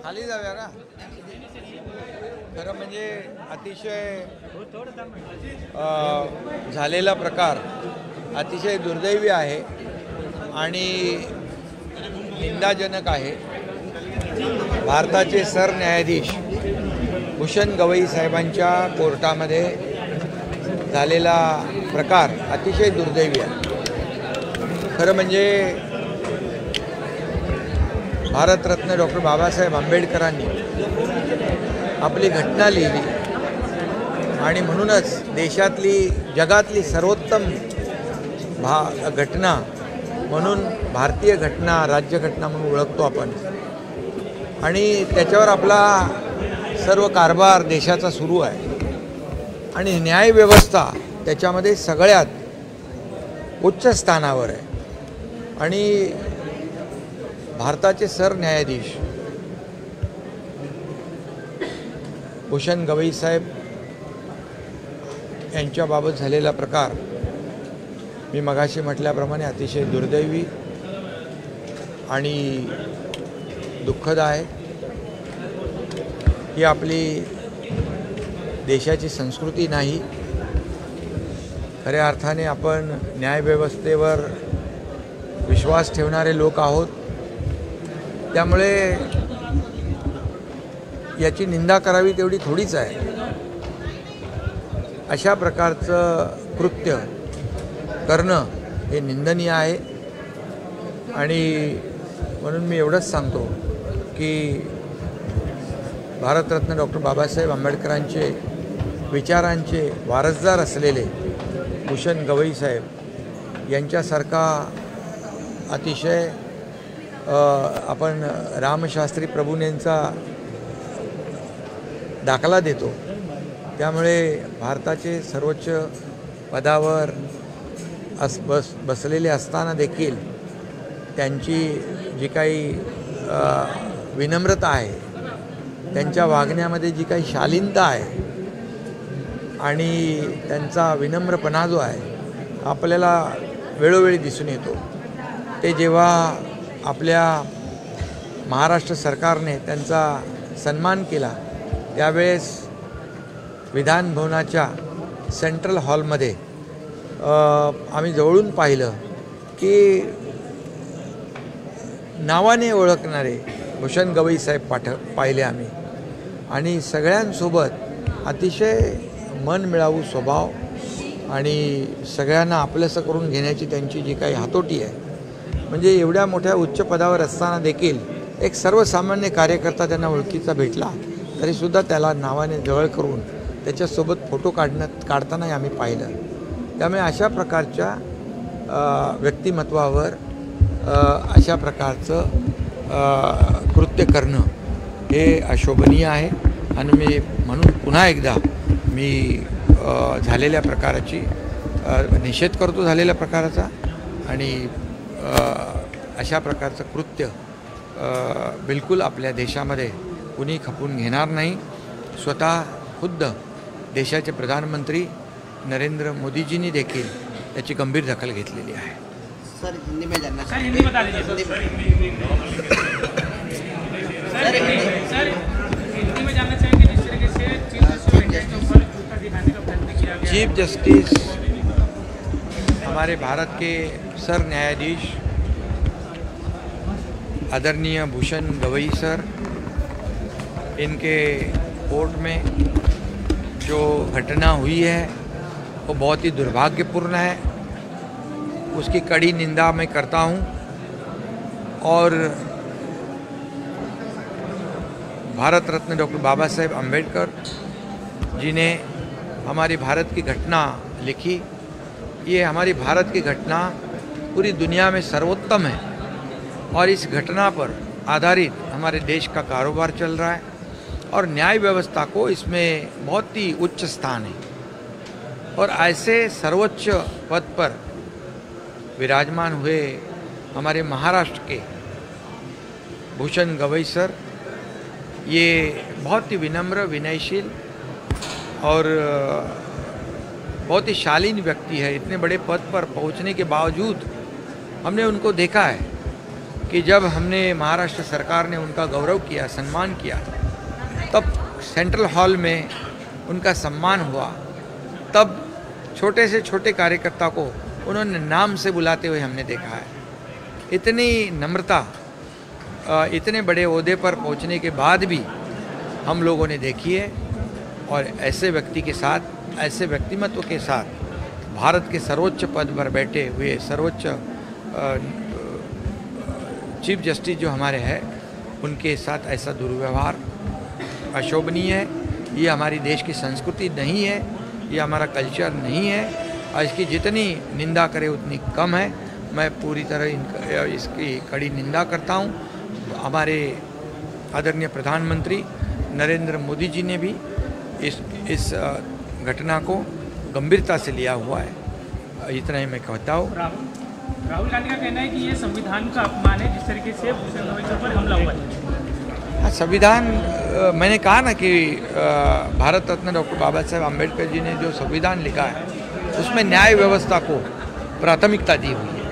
खाली जाऊया का? खरं म्हणजे अतिशय झालेला प्रकार अतिशय दुर्दैवी आहे आणि निंदाजनक आहे। भारताचे सरन्यायाधीश भूषण गवई साहेबांच्या कोर्टामध्ये झालेला प्रकार अतिशय दुर्दैवी आहे। खरं म्हणजे भारतरत्न डॉक्टर बाबासाहेब आंबेडकरांनी आपली घटना लिहिली आणि म्हणूनच देशातली जगातली सर्वोत्तम घटना म्हणून भारतीय घटना राज्यघटना म्हणून ओळखतो आपण आणि त्याच्यावर आपला सर्व कारभार देशाचा सुरू आहे आणि न्यायव्यवस्था त्याच्यामध्ये सगळ्यात उच्च स्थानावर आहे आणि भारताचे सरन्यायाधीश भूषण गवई साहेब यांच्याबाबत झालेला प्रकार मी मगाशी म्हटल्याप्रमाणे अतिशय दुर्दैवी आणि दुःखद आहे। ही आपली देशाची संस्कृती नाही। खऱ्या अर्थाने आपण न्यायव्यवस्थेवर विश्वास ठेवणारे लोक आहोत, त्यामुळे याची निंदा करावी तेवढी थोडीच आहे। अशा प्रकारचं कृत्य करणं हे निंदनीय आहे आणि म्हणून मी एवढंच सांगतो की भारतरत्न डॉक्टर बाबासाहेब आंबेडकरांचे विचारांचे वारसदार असलेले भूषण गवई साहेब यांच्यासारखा अतिशय आपण रामशास्त्री प्रभूंचा दाखला देतो। त्यामुळे भारताचे सर्वोच्च पदावर बसलेले असताना देखील त्यांची जी काही विनम्रता आहे, त्यांच्या वागण्यामध्ये जी काही शालीनता आहे आणि त्यांचा विनम्रपणा जो आहे आपल्याला वेळोवेळी दिसून येतो। ते जेव्हा आपल्या महाराष्ट्र सरकारने त्यांचा सन्मान केला त्यावेळेस विधान भवनाच्या सेंट्रल हॉलमध्ये आम्ही जवळून पाहिलं की नावाने ओळखणारे भूषण गवई साहेब पाहिले आम्ही आणि सगळ्यांसोबत अतिशय मनमिळावू स्वभाव आणि सगळ्यांना आपलंसं करून घेण्याची त्यांची जी काही हातोटी आहे, म्हणजे एवढ्या मोठ्या उच्च पदावर असताना देखील एक सर्वसामान्य कार्यकर्ता त्यांना ओळखीचा भेटला तरीसुद्धा त्याला नावाने जवळ करून त्याच्यासोबत फोटो काढतानाही आम्ही पाहिलं। त्यामुळे अशा प्रकारच्या व्यक्तिमत्वावर अशा प्रकारचं कृत्य करणं हे अशोभनीय आहे आणि मी म्हणून पुन्हा एकदा मी झालेल्या प्रकाराची निषेध करतो झालेल्या प्रकाराचा आणि अशा प्रकारचं कृत्य बिलकुल आपल्या देशामध्ये कुणी खपून घेणार नाही। स्वतः खुद्द देशाचे प्रधानमंत्री नरेंद्र मोदीजींनी देखील त्याची गंभीर दखल घेतलेली आहे। सर हिंदी में जानना सर हिंदी बता दीजिए सर हिंदी में जानना चाहेंगे जिस तरीके से चीफ जस्टिस हमारे भारत के सर न्यायाधीश आदरणीय भूषण गवई सर, इनके कोर्ट में जो घटना हुई है वो बहुत ही दुर्भाग्यपूर्ण है। उसकी कड़ी निंदा मैं करता हूँ और भारत रत्न डॉक्टर बाबा साहेब आम्बेडकर जी ने हमारी भारत की घटना लिखी। ये हमारी भारत की घटना पूरी दुनिया में सर्वोत्तम है और इस घटना पर आधारित हमारे देश का कारोबार चल रहा है और न्याय व्यवस्था को इसमें बहुत ही उच्च स्थान है और ऐसे सर्वोच्च पद पर विराजमान हुए हमारे महाराष्ट्र के भूषण गवई सर, ये बहुत ही विनम्र, विनयशील और बहुत ही शालीन व्यक्ति है। इतने बड़े पद पर पहुंचने के बावजूद हमने उनको देखा है कि जब हमने महाराष्ट्र सरकार ने उनका गौरव किया, सम्मान किया, तब सेंट्रल हॉल में उनका सम्मान हुआ, तब छोटे से छोटे कार्यकर्ता को उन्होंने नाम से बुलाते हुए हमने देखा है। इतनी नम्रता इतने बड़े ओहदे पर पहुंचने के बाद भी हम लोगों ने देखी है। और ऐसे व्यक्ति के साथ, ऐसे व्यक्तिमत्व के साथ भारत के सर्वोच्च पद पर बैठे हुए सर्वोच्च चीफ जस्टिस जो हमारे हैं, उनके साथ ऐसा दुर्व्यवहार अशोभनीय है। ये हमारी देश की संस्कृति नहीं है, ये हमारा कल्चर नहीं है और इसकी जितनी निंदा करे उतनी कम है। मैं पूरी तरह इसकी कड़ी निंदा करता हूँ। हमारे आदरणीय प्रधानमंत्री नरेंद्र मोदी जी ने भी इस घटना को गंभीरता से लिया हुआ है। इतना ही मैं कहता हूँ। राहुल गांधी का कहना है कि ये संविधान का अपमान है जिस तरीके से भूषण गवई पर हमला हुआ है। हाँ, संविधान मैंने कहा ना कि भारत रत्न डॉक्टर बाबा साहेब अम्बेडकर जी ने जो संविधान लिखा है उसमें न्याय व्यवस्था को प्राथमिकता दी हुई है।